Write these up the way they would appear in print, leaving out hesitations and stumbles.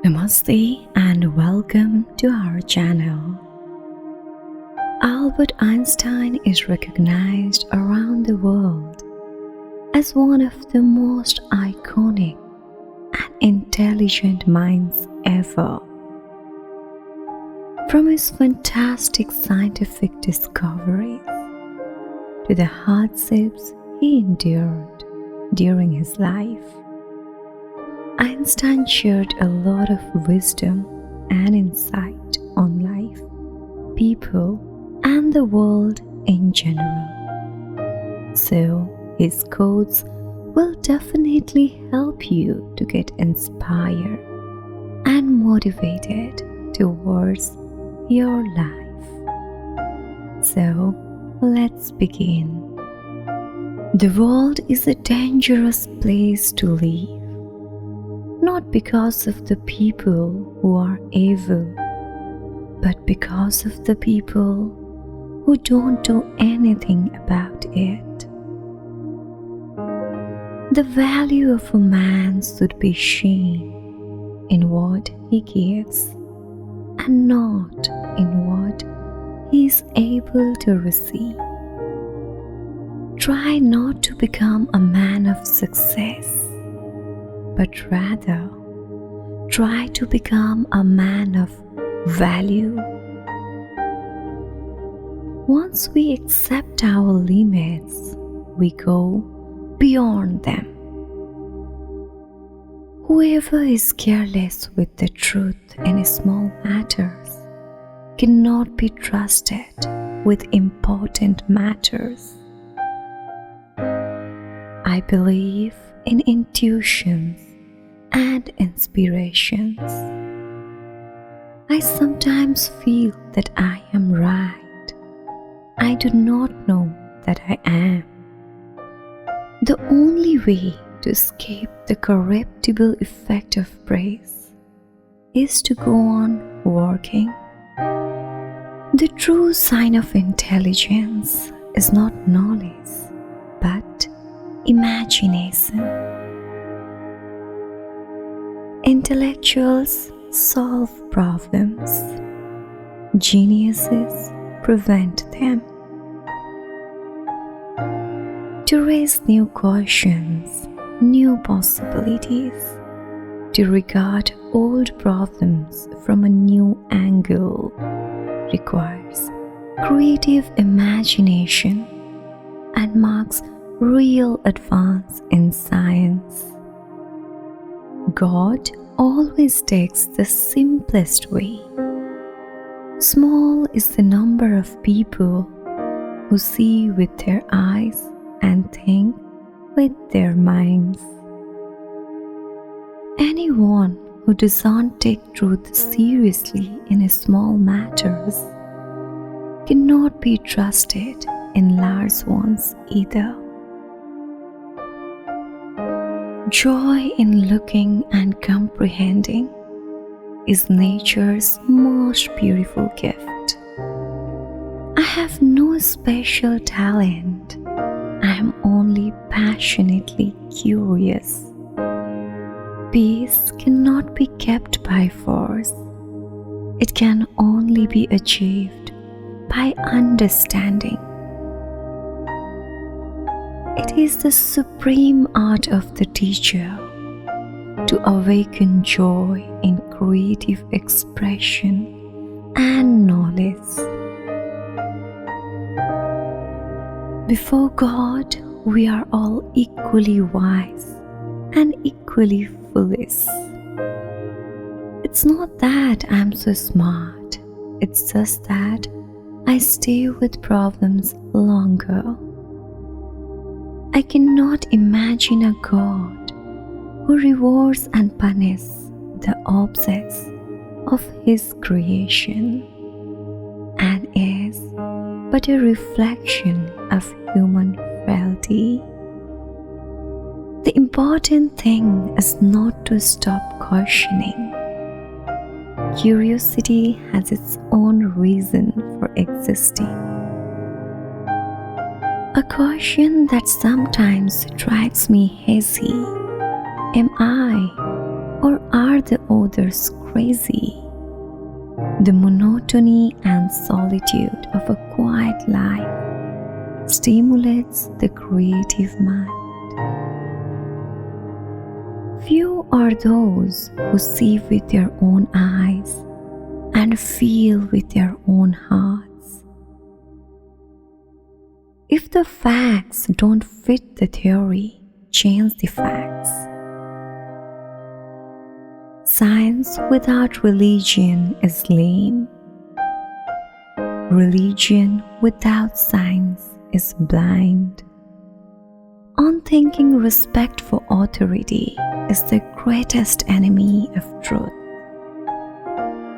Namaste and welcome to our channel. Albert Einstein is recognized around the world as one of the most iconic and intelligent minds ever. From his fantastic scientific discoveries to the hardships he endured during his life, Einstein shared a lot of wisdom and insight on life, people, and the world in general. So, his quotes will definitely help you to get inspired and motivated towards your life. So, let's begin. The world is a dangerous place to live. Not because of the people who are evil, but because of the people who don't do anything about it. The value of a man should be seen in what he gives and not in what he is able to receive. Try not to become a man of success, but rather try to become a man of value. Once we accept our limits, we go beyond them. Whoever is careless with the truth in small matters cannot be trusted with important matters. I believe in intuitions and inspirations. I sometimes feel that I am right. I do not know that I am. The only way to escape the corruptible effect of praise is to go on working. The true sign of intelligence is not knowledge, but imagination. Intellectuals solve problems. Geniuses prevent them. To raise new questions, new possibilities, to regard old problems from a new angle requires creative imagination and marks real advance in science. God always takes the simplest way. Small is the number of people who see with their eyes and think with their minds. Anyone who does not take truth seriously in small matters cannot be trusted in large ones either. Joy in looking and comprehending is nature's most beautiful gift. I have no special talent. I am only passionately curious. Peace cannot be kept by force. It can only be achieved by understanding. It is the supreme art of the teacher to awaken joy in creative expression and knowledge. Before God, we are all equally wise and equally foolish. It's not that I'm so smart, it's just that I stay with problems longer. I cannot imagine a God who rewards and punishes the objects of His creation and is but a reflection of human frailty. The important thing is not to stop questioning. Curiosity has its own reason for existing. A question that sometimes drives me hazy: am I Or are the others crazy? The monotony and solitude of a quiet life stimulates the creative mind. Few are those who see with their own eyes and feel with their own hearts. If the facts don't fit the theory, change the facts. Science without religion is lame. Religion without science is blind. Unthinking respect for authority is the greatest enemy of truth.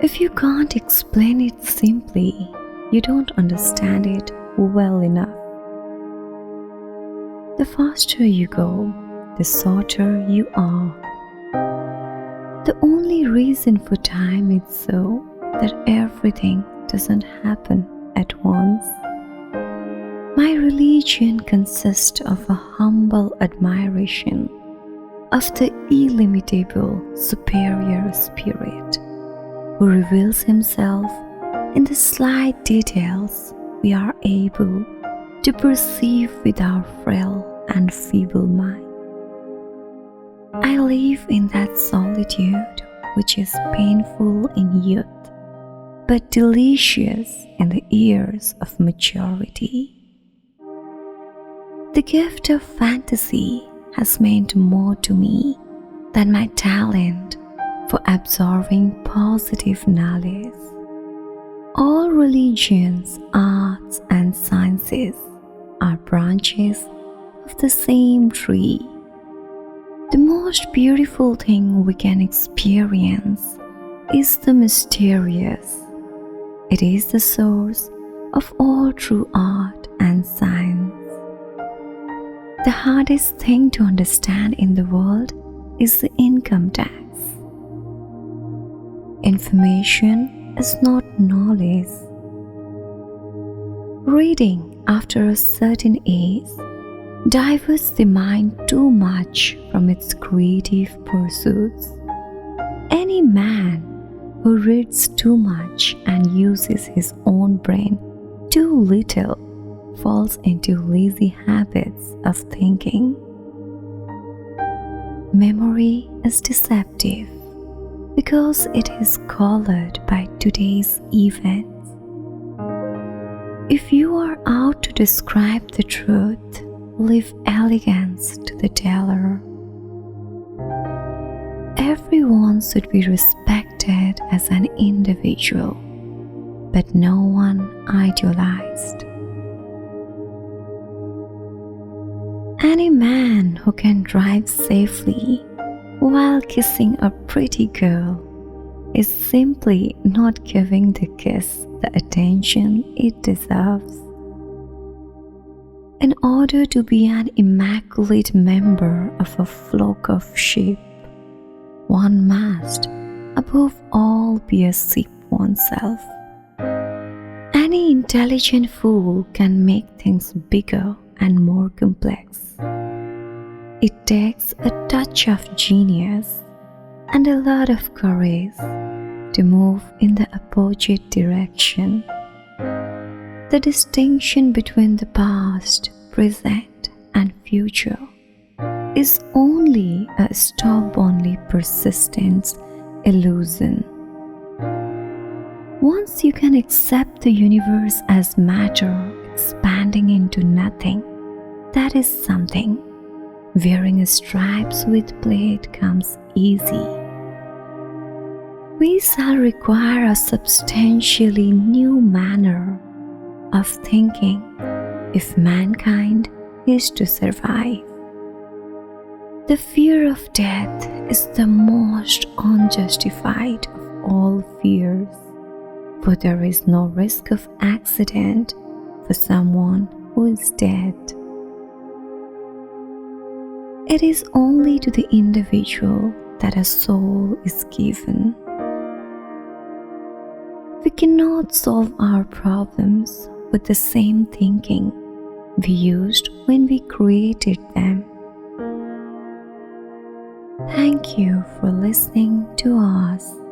If you can't explain it simply, you don't understand it well enough. The faster you go, the shorter you are. The only reason for time is so that everything doesn't happen at once. My religion consists of a humble admiration of the illimitable superior spirit who reveals himself in the slight details we are able to perceive with our frail and feeble mind. I live in that solitude which is painful in youth, but delicious in the years of maturity. The gift of fantasy has meant more to me than my talent for absorbing positive knowledge. All religions, arts, and sciences are branches of the same tree. The most beautiful thing we can experience is the mysterious. It is the source of all true art and science. The hardest thing to understand in the world is the income tax. Information is not knowledge. Reading after a certain age diverts the mind too much from its creative pursuits. Any man who reads too much and uses his own brain too little falls into lazy habits of thinking. Memory is deceptive because it is colored by today's events. If you are out to describe the truth, leave elegance to the teller. Everyone should be respected as an individual, but no one idealized. Any man who can drive safely while kissing a pretty girl is simply not giving the kiss the attention it deserves. In order to be an immaculate member of a flock of sheep, one must, above all, be a sheep oneself. Any intelligent fool can make things bigger and more complex. It takes a touch of genius and a lot of courage to move in the opposite direction. The distinction between the past, present, and future is only a stubbornly persistent illusion. Once you can accept the universe as matter expanding into nothing, that is something. Wearing stripes with plaid comes easy. We shall require a substantially new manner of thinking if mankind is to survive. The fear of death is the most unjustified of all fears, for there is no risk of accident for someone who is dead. It is only to the individual that a soul is given. We cannot solve our problems with the same thinking we used when we created them. Thank you for listening to us.